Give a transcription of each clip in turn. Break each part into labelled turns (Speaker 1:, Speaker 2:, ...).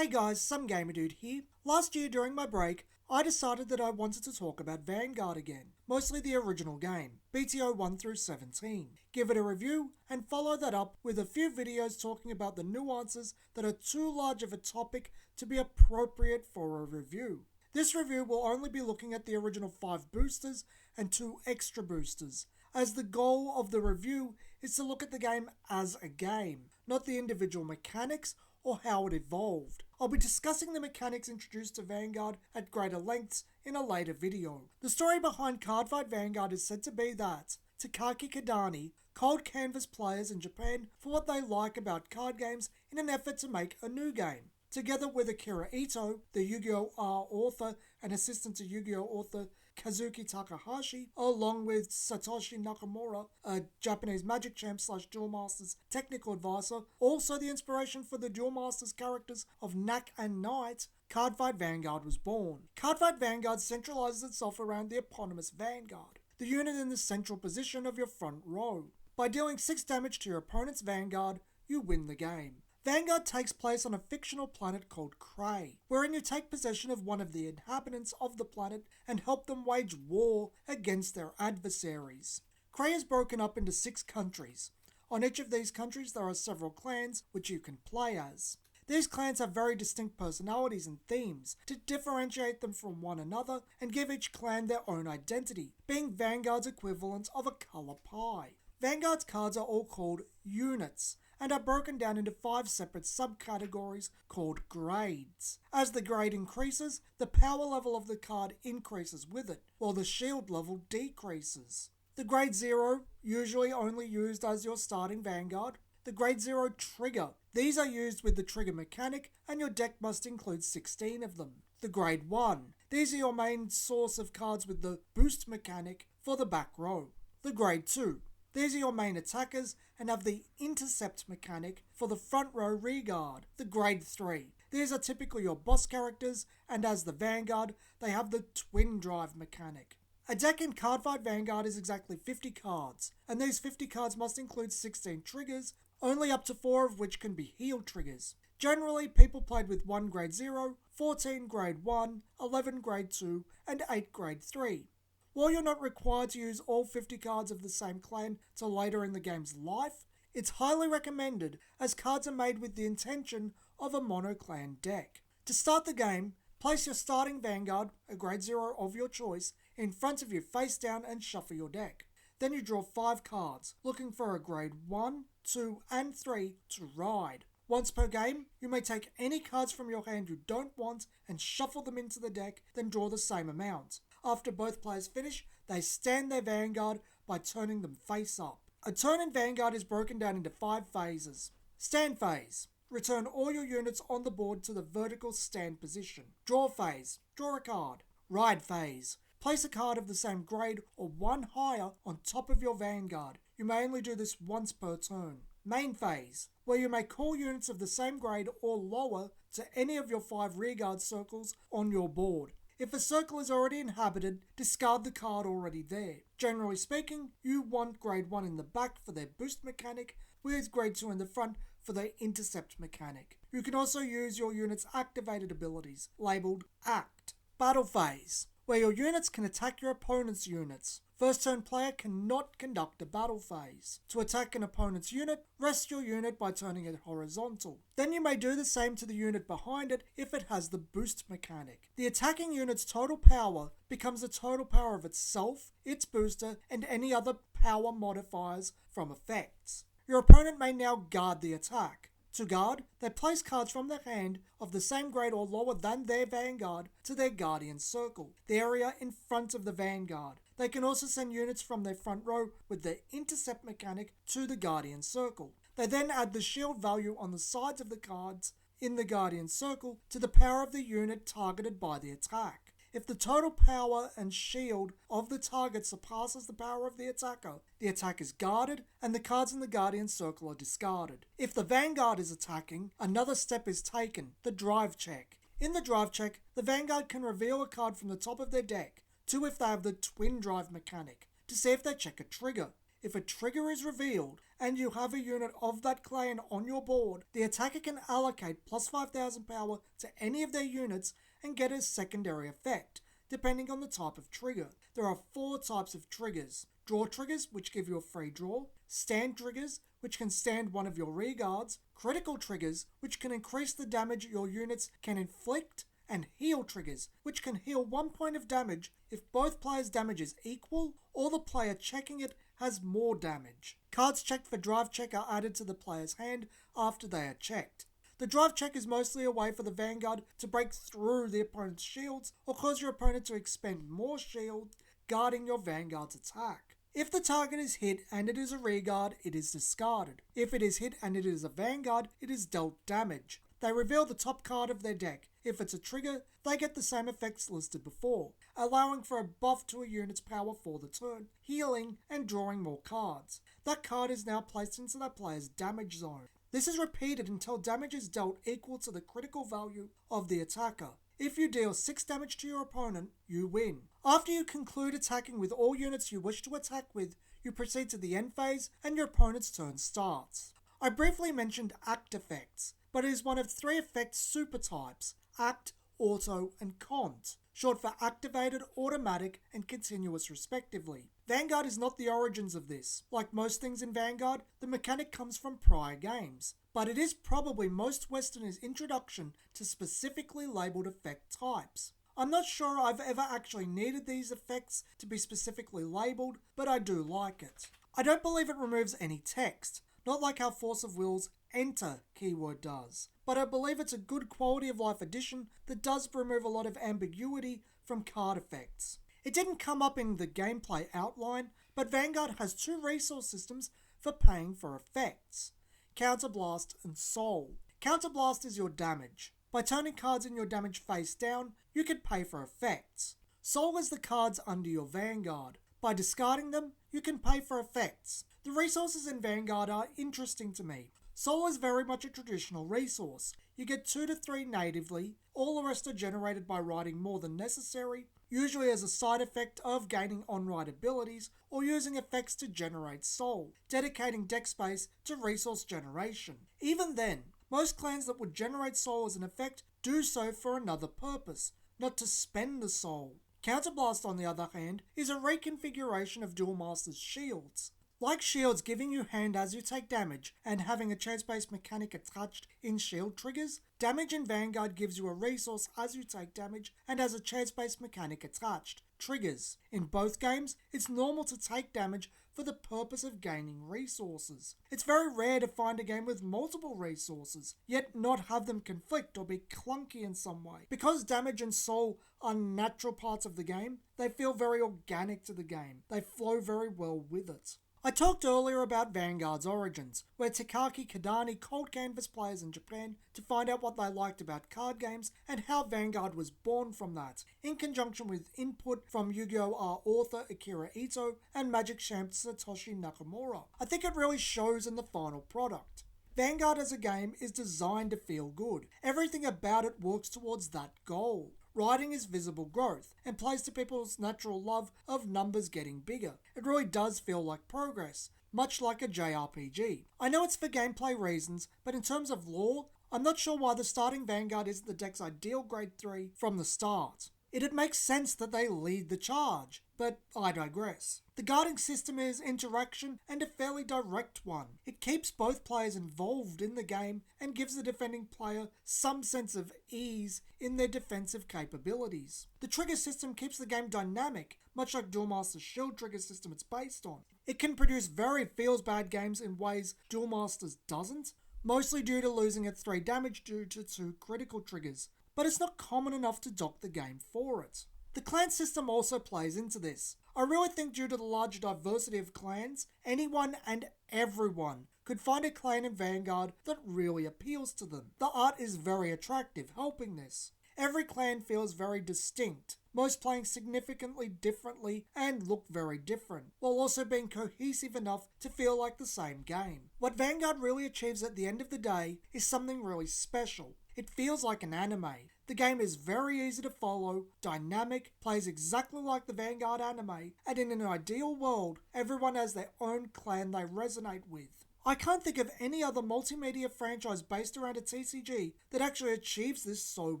Speaker 1: Hey guys, some gamer dude here. Last year during my break, I decided that I wanted to talk about Vanguard again, mostly the original game, BTO 1 through 17. Give it a review and follow that up with a few videos talking about the nuances that are too large of a topic to be appropriate for a review. This review will only be looking at the original 5 boosters and 2 extra boosters, as the goal of the review is to look at the game as a game, not the individual mechanics or how it evolved. I'll be discussing the mechanics introduced to Vanguard at greater lengths in a later video. The story behind Cardfight Vanguard is said to be that Takaki Kadani cold canvassed players in Japan for what they like about card games in an effort to make a new game. Together with Akira Ito, the Yu-Gi-Oh! R author and assistant to Yu-Gi-Oh! Author Kazuki Takahashi, along with Satoshi Nakamura, a Japanese Magic champ / Duel Masters technical advisor, also the inspiration for the Duel Masters characters of Knack and Knight, Cardfight Vanguard was born. Cardfight Vanguard centralizes itself around the eponymous Vanguard, the unit in the central position of your front row. By dealing 6 damage to your opponent's Vanguard, you win the game. Vanguard takes place on a fictional planet called Cray, wherein you take possession of one of the inhabitants of the planet and help them wage war against their adversaries. Cray is broken up into 6 countries. On each of these countries there are several clans which you can play as. These clans have very distinct personalities and themes to differentiate them from one another and give each clan their own identity, being Vanguard's equivalent of a colour pie. Vanguard's cards are all called units, and are broken down into 5 separate subcategories called grades. As the grade increases, the power level of the card increases with it, while the shield level decreases. The grade 0, usually only used as your starting Vanguard. The grade 0 trigger. These are used with the trigger mechanic, and your deck must include 16 of them. The grade 1. These are your main source of cards with the boost mechanic for the back row. The grade 2. These are your main attackers and have the intercept mechanic for the front row rearguard. The grade 3. These are typically your boss characters, and as the Vanguard, they have the twin drive mechanic. A deck in Cardfight Vanguard is exactly 50 cards, and these 50 cards must include 16 triggers, only up to 4 of which can be heal triggers. Generally, people played with 1 grade 0, 14 grade 1, 11 grade 2, and 8 grade 3. While you're not required to use all 50 cards of the same clan till later in the game's life, it's highly recommended as cards are made with the intention of a mono-clan deck. To start the game, place your starting Vanguard, a grade 0 of your choice, in front of you face down and shuffle your deck. Then you draw 5 cards, looking for a grade 1, 2 and 3 to ride. Once per game, you may take any cards from your hand you don't want and shuffle them into the deck, then draw the same amount. After both players finish, they stand their Vanguard by turning them face up. A turn in Vanguard is broken down into 5 phases. Stand phase. Return all your units on the board to the vertical stand position. Draw phase. Draw a card. Ride phase. Place a card of the same grade or 1 higher on top of your Vanguard. You may only do this once per turn. Main phase, where you may call units of the same grade or lower to any of your 5 rearguard circles on your board. If a circle is already inhabited, discard the card already there. Generally speaking, you want grade 1 in the back for their boost mechanic, with grade 2 in the front for their intercept mechanic. You can also use your unit's activated abilities, labelled Act. Battle phase, where your units can attack your opponent's units. First turn player cannot conduct a battle phase. To attack an opponent's unit, rest your unit by turning it horizontal. Then you may do the same to the unit behind it if it has the boost mechanic. The attacking unit's total power becomes the total power of itself, its booster, and any other power modifiers from effects. Your opponent may now guard the attack. To guard, they place cards from their hand of the same grade or lower than their Vanguard to their Guardian Circle, the area in front of the Vanguard. They can also send units from their front row with their intercept mechanic to the Guardian Circle. They then add the shield value on the sides of the cards in the Guardian Circle to the power of the unit targeted by the attack. If the total power and shield of the target surpasses the power of the attack is guarded and the cards in the Guardian Circle are discarded. If the Vanguard is attacking, another step is taken, the drive check. In the drive check, the Vanguard can reveal a card from the top of their deck, 2 if they have the twin drive mechanic, to see if they check a trigger. if a trigger is revealed and you have a unit of that clan on your board, the attacker can allocate plus 5,000 power to any of their units and get a secondary effect, depending on the type of trigger. There are 4 types of triggers. Draw triggers, which give you a free draw. Stand triggers, which can stand one of your rear guards. Critical triggers, which can increase the damage your units can inflict. And heal triggers, which can heal 1 point of damage if both players' damage is equal or the player checking it has more damage. Cards checked for drive check are added to the player's hand after they are checked. The drive check is mostly a way for the Vanguard to break through the opponent's shields or cause your opponent to expend more shield guarding your Vanguard's attack. If the target is hit and it is a rear guard, it is discarded. If it is hit and it is a Vanguard, it is dealt damage. They reveal the top card of their deck. If it's a trigger, they get the same effects listed before, allowing for a buff to a unit's power for the turn, healing, and drawing more cards. That card is now placed into that player's damage zone. This is repeated until damage is dealt equal to the critical value of the attacker. If you deal 6 damage to your opponent, you win. After you conclude attacking with all units you wish to attack with, you proceed to the end phase and your opponent's turn starts. I briefly mentioned act effects, but it is one of 3 effect super types: act, auto, and cont, short for activated, automatic, and continuous respectively. Vanguard is not the origins of this. Like most things in Vanguard, the mechanic comes from prior games, but it is probably most Westerners' introduction to specifically labelled effect types. I'm not sure I've ever actually needed these effects to be specifically labelled, but I do like it. I don't believe it removes any text, not like how Force of Will's Enter keyword does, but I believe it's a good quality of life addition that does remove a lot of ambiguity from card effects. It didn't come up in the gameplay outline, but Vanguard has 2 resource systems for paying for effects: Counterblast and Soul. Counterblast is your damage. By turning cards in your damage face down, you can pay for effects. Soul is the cards under your Vanguard. By discarding them, you can pay for effects. The resources in Vanguard are interesting to me. Soul is very much a traditional resource. You get 2 to 3 natively, all the rest are generated by writing more than necessary, usually as a side effect of gaining on-write abilities or using effects to generate soul, dedicating deck space to resource generation. Even then, most clans that would generate soul as an effect do so for another purpose, not to spend the soul. Counterblast, on the other hand, is a reconfiguration of Duel Master's shields. Like shields giving you hand as you take damage and having a chance-based mechanic attached in shield triggers, damage in Vanguard gives you a resource as you take damage and has a chance-based mechanic attached, triggers. In both games, it's normal to take damage for the purpose of gaining resources. It's very rare to find a game with multiple resources, yet not have them conflict or be clunky in some way. Because damage and soul are natural parts of the game, they feel very organic to the game. They flow very well with it. I talked earlier about Vanguard's origins, where Takaki Kadani cold canvassed players in Japan to find out what they liked about card games and how Vanguard was born from that, in conjunction with input from Yu-Gi-Oh! R author Akira Ito and Magic champ Satoshi Nakamura. I think it really shows in the final product. Vanguard as a game is designed to feel good. Everything about it works towards that goal. Writing is visible growth, and plays to people's natural love of numbers getting bigger. It really does feel like progress, much like a JRPG. I know it's for gameplay reasons, but in terms of lore, I'm not sure why the starting Vanguard isn't the deck's ideal grade 3 from the start. It'd make sense that they lead the charge, but I digress. The guarding system is interaction and a fairly direct one. It keeps both players involved in the game and gives the defending player some sense of ease in their defensive capabilities. The trigger system keeps the game dynamic, much like Duel Master's shield trigger system it's based on. It can produce very feels-bad games in ways Duel Masters doesn't, mostly due to losing at 3 damage due to 2 critical triggers, but it's not common enough to dock the game for it. The clan system also plays into this. I really think due to the large diversity of clans, anyone and everyone could find a clan in Vanguard that really appeals to them. The art is very attractive, helping this. Every clan feels very distinct, most playing significantly differently and look very different, while also being cohesive enough to feel like the same game. What Vanguard really achieves at the end of the day is something really special. It feels like an anime. The game is very easy to follow, dynamic, plays exactly like the Vanguard anime, and in an ideal world, everyone has their own clan they resonate with. I can't think of any other multimedia franchise based around a TCG that actually achieves this so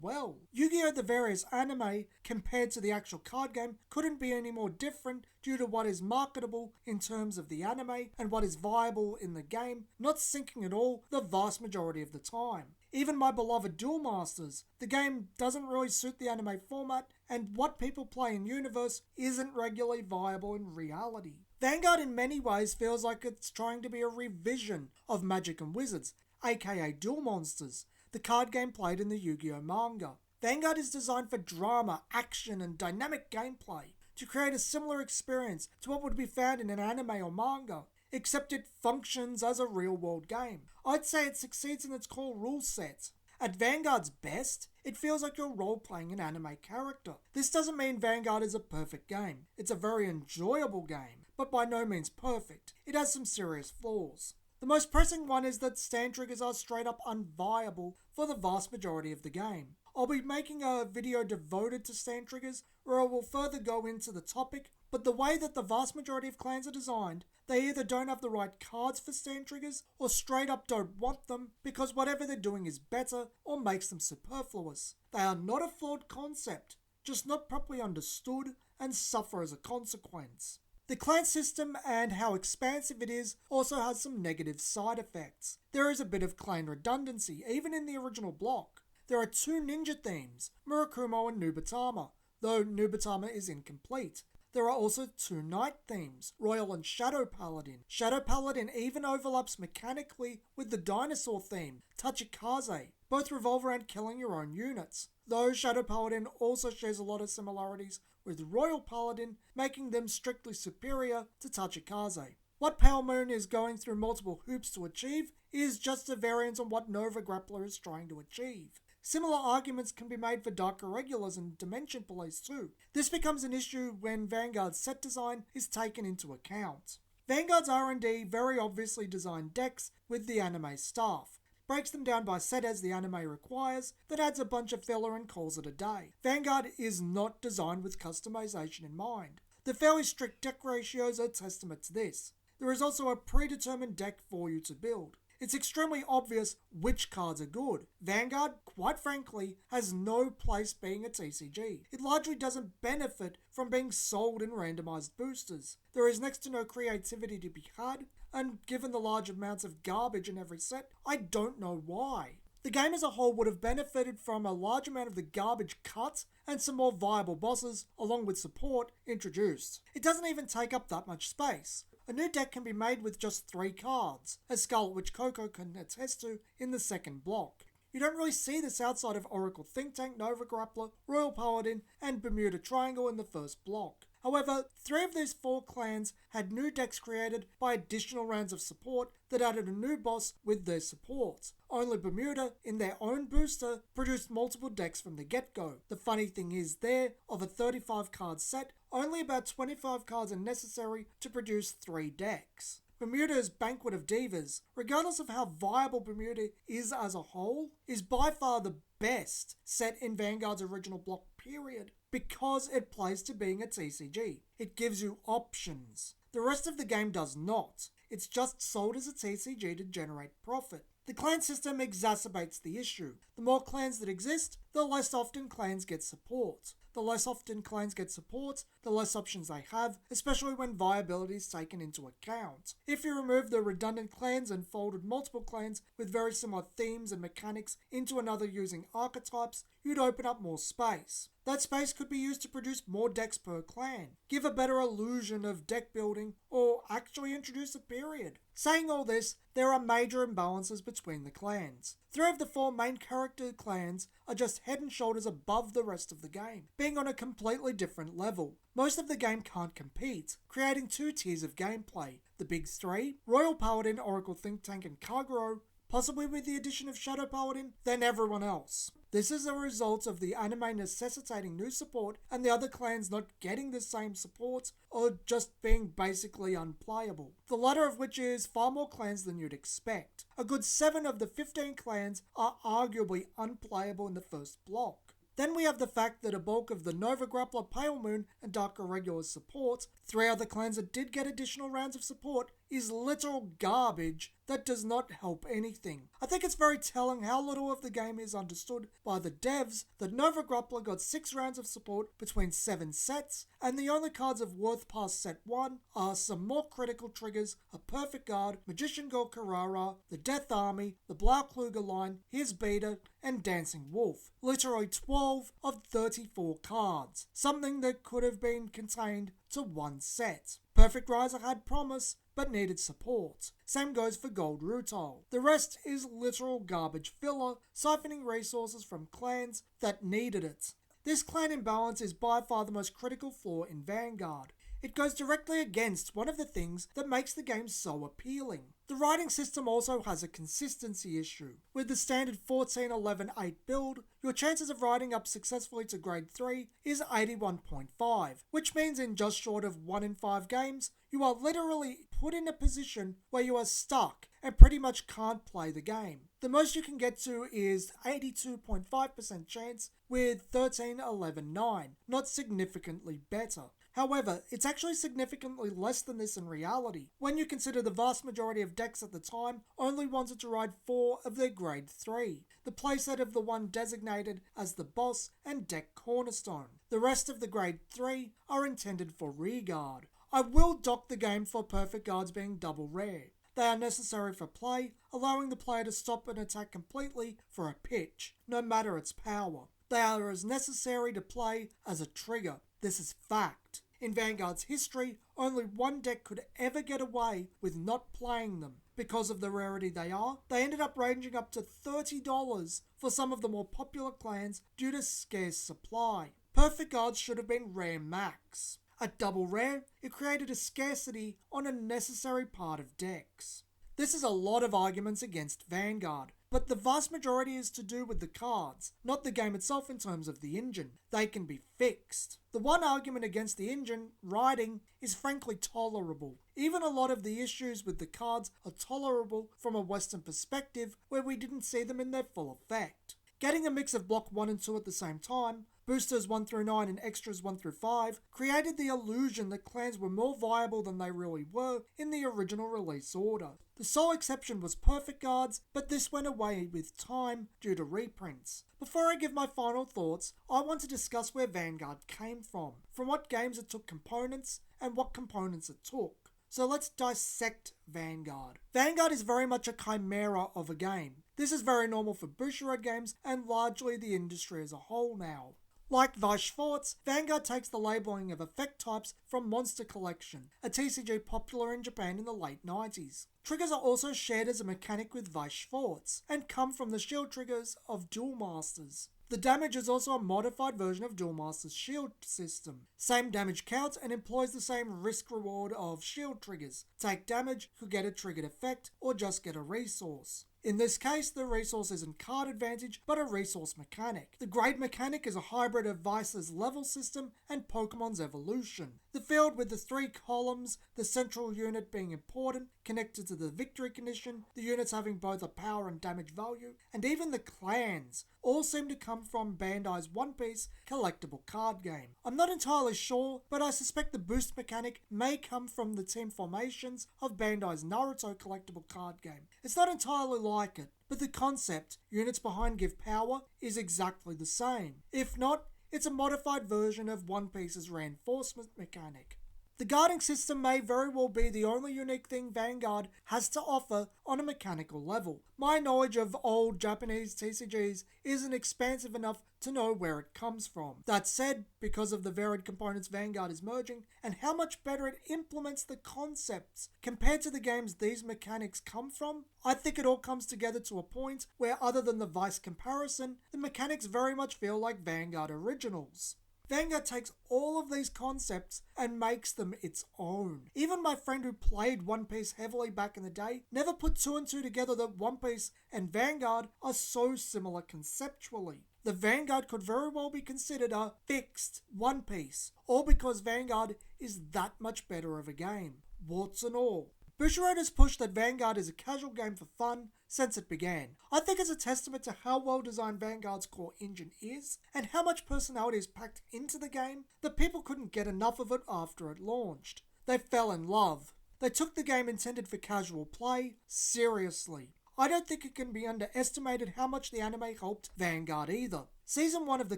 Speaker 1: well. Yu-Gi-Oh! The various anime, compared to the actual card game, couldn't be any more different due to what is marketable in terms of the anime and what is viable in the game, not syncing at all the vast majority of the time. Even my beloved Duel Masters, the game doesn't really suit the anime format, and what people play in universe isn't regularly viable in reality. Vanguard in many ways feels like it's trying to be a revision of Magic and Wizards, aka Duel Monsters, the card game played in the Yu-Gi-Oh! Manga. Vanguard is designed for drama, action, and dynamic gameplay, to create a similar experience to what would be found in an anime or manga, except it functions as a real-world game. I'd say it succeeds in its core rule set. At Vanguard's best, it feels like you're role-playing an anime character. This doesn't mean Vanguard is a perfect game. It's a very enjoyable game, but by no means perfect. It has some serious flaws. The most pressing one is that stand triggers are straight up unviable for the vast majority of the game. I'll be making a video devoted to stand triggers where I will further go into the topic, but the way that the vast majority of clans are designed, they either don't have the right cards for stand triggers or straight up don't want them because whatever they're doing is better or makes them superfluous. They are not a flawed concept, just not properly understood and suffer as a consequence. The clan system and how expansive it is also has some negative side effects. There is a bit of clan redundancy, even in the original block. There are 2 ninja themes, Murakumo and Nubatama, though Nubatama is incomplete. There are also 2 knight themes, Royal and Shadow Paladin. Shadow Paladin even overlaps mechanically with the dinosaur theme, Tachikaze. Both revolve around killing your own units, though Shadow Paladin also shares a lot of similarities with Royal Paladin, making them strictly superior to Tachikaze. What Pale Moon is going through multiple hoops to achieve is just a variant on what Nova Grappler is trying to achieve. Similar arguments can be made for Dark Irregulars and Dimension Police too. This becomes an issue when Vanguard's set design is taken into account. Vanguard's R&D very obviously designed decks with the anime staff, breaks them down by set as the anime requires, then adds a bunch of filler and calls it a day. Vanguard is not designed with customization in mind. The fairly strict deck ratios are testament to this. There is also a predetermined deck for you to build. It's extremely obvious which cards are good. Vanguard, quite frankly, has no place being a TCG. It largely doesn't benefit from being sold in randomized boosters. There is next to no creativity to be had, and given the large amounts of garbage in every set, I don't know why. The game as a whole would have benefited from a large amount of the garbage cut and some more viable bosses, along with support, introduced. It doesn't even take up that much space. A new deck can be made with just 3 cards, as Scarlet Witch Coco can attest to in the second block. You don't really see this outside of Oracle Think Tank, Nova Grappler, Royal Paladin, and Bermuda Triangle in the first block. However, 3 of these 4 clans had new decks created by additional rounds of support that added a new boss with their support. Only Bermuda, in their own booster, produced multiple decks from the get-go. The funny thing is there, of a 35 card set, only about 25 cards are necessary to produce 3 decks. Bermuda's Banquet of Divas, regardless of how viable Bermuda is as a whole, is by far the best set in Vanguard's original block period, because it plays to being a TCG. It gives you options. The rest of the game does not. It's just sold as a TCG to generate profit. The clan system exacerbates the issue. The more clans that exist, the less often clans get support. The less often clans get support, the less options they have, especially when viability is taken into account. If you remove the redundant clans and folded multiple clans with very similar themes and mechanics into another using archetypes, you'd open up more space. That space could be used to produce more decks per clan, give a better illusion of deck building, or actually introduce a period. Saying all this, there are major imbalances between the clans. 3 of the 4 main character clans are just head and shoulders above the rest of the game, being on a completely different level. Most of the game can't compete, creating 2 tiers of gameplay. The big 3, Royal Paladin, Oracle Think Tank, and Kagero, possibly with the addition of Shadow Paladin, then everyone else. This is a result of the anime necessitating new support and the other clans not getting the same support or just being basically unplayable. The latter of which is far more clans than you'd expect. A good 7 of the 15 clans are arguably unplayable in the first block. Then we have the fact that a bulk of the Nova Grappler, Pale Moon, and Dark Irregular support, 3 other clans that did get additional rounds of support, is literal garbage that does not help anything. I think it's very telling how little of the game is understood by the devs that Nova Grappler got 6 rounds of support between 7 sets, and the only cards of worth past set 1 are some more critical triggers, a Perfect Guard, Magician Girl Carrara, the Death Army, the Blaukluger line, His Beta, and Dancing Wolf. Literally 12 of 34 cards, something that could have been contained to 1 set. Perfect Riser had promise, but needed support. Same goes for Gold Rutile. The rest is literal garbage filler, siphoning resources from clans that needed it. This clan imbalance is by far the most critical flaw in Vanguard. It goes directly against one of the things that makes the game so appealing. The writing system also has a consistency issue. With the standard 14-11-8 build, your chances of riding up successfully to grade 3 is 81.5, which means in just short of 1 in 5 games, you are literally put in a position where you are stuck and pretty much can't play the game. The most you can get to is 82.5% chance with 13-11-9, not significantly better. However, it's actually significantly less than this in reality, when you consider the vast majority of decks at the time only wanted to ride 4 of their grade 3, the playset of the one designated as the boss and deck cornerstone. The rest of the grade 3 are intended for rearguard. I will dock the game for perfect guards being double rare. They are necessary for play, allowing the player to stop an attack completely for a pitch, no matter its power. They are as necessary to play as a trigger. This is fact. In Vanguard's history, only one deck could ever get away with not playing them. Because of the rarity they are, they ended up ranging up to $30 for some of the more popular clans due to scarce supply. Perfect Guards should have been rare max. At double rare, it created a scarcity on a necessary part of decks. This is a lot of arguments against Vanguard, but the vast majority is to do with the cards, not the game itself in terms of the engine. They can be fixed. The one argument against the engine, riding, is frankly tolerable. Even a lot of the issues with the cards are tolerable from a Western perspective where we didn't see them in their full effect. Getting a mix of block 1 and 2 at the same time, boosters 1 through 9 and extras 1 through 5, created the illusion that clans were more viable than they really were in the original release order. The sole exception was Perfect Guards, but this went away with time due to reprints. Before I give my final thoughts, I want to discuss where Vanguard came from what games it took components, and what components it took. So let's dissect Vanguard. Vanguard is very much a chimera of a game. This is very normal for Bushiroad games and largely the industry as a whole now. Like Vice Forts, Vanguard takes the labeling of effect types from Monster Collection, a TCG popular in Japan in the late 90s. Triggers are also shared as a mechanic with Vice Forts, and come from the shield triggers of Duel Masters. The damage is also a modified version of Duel Master's shield system. Same damage counts and employs the same risk reward of shield triggers. Take damage, could get a triggered effect, or just get a resource. In this case, the resource isn't card advantage, but a resource mechanic. The grade mechanic is a hybrid of Vice's level system and Pokemon's evolution. The field with the 3 columns, the central unit being important, connected to the victory condition, the units having both a power and damage value, and even the clans, all seem to come from Bandai's One Piece collectible card game. I'm not entirely sure, but I suspect the boost mechanic may come from the team formations of Bandai's Naruto collectible card game. It's not entirely like it, but the concept, units behind give power, is exactly the same. If not, it's a modified version of One Piece's reinforcement mechanic. The guarding system may very well be the only unique thing Vanguard has to offer on a mechanical level. My knowledge of old Japanese TCGs isn't expansive enough to know where it comes from. That said, because of the varied components Vanguard is merging, and how much better it implements the concepts compared to the games these mechanics come from, I think it all comes together to a point where, other than the Vice comparison, the mechanics very much feel like Vanguard originals. Vanguard takes all of these concepts and makes them its own. Even my friend who played One Piece heavily back in the day never put 2 and 2 together that One Piece and Vanguard are so similar conceptually. The Vanguard could very well be considered a fixed One Piece, all because Vanguard is that much better of a game, warts and all. Bushiroad has pushed that Vanguard is a casual game for fun since it began. I think it's a testament to how well designed Vanguard's core engine is and how much personality is packed into the game that people couldn't get enough of it after it launched. They fell in love. They took the game intended for casual play seriously. I don't think it can be underestimated how much the anime helped Vanguard either. Season 1 of the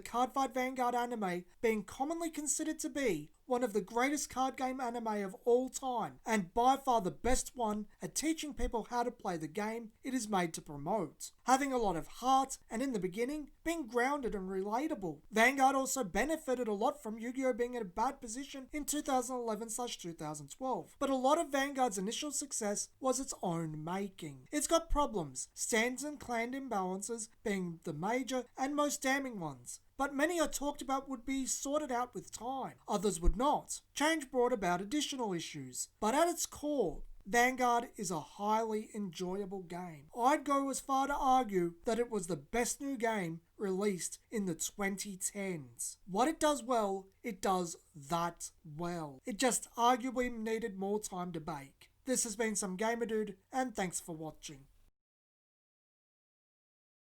Speaker 1: Cardfight Vanguard anime being commonly considered to be one of the greatest card game anime of all time, and by far the best one at teaching people how to play the game it is made to promote. Having a lot of heart, and in the beginning, being grounded and relatable. Vanguard also benefited a lot from Yu-Gi-Oh! Being in a bad position in 2011/2012, but a lot of Vanguard's initial success was its own making. It's got problems, stands and clan imbalances being the major and most damning ones, but many I talked about would be sorted out with time, others would not. Change brought about additional issues, but at its core, Vanguard is a highly enjoyable game. I'd go as far to argue that it was the best new game released in the 2010s. What it does well, it does that well. It just arguably needed more time to bake. This has been some Gamer Dude, and thanks for watching.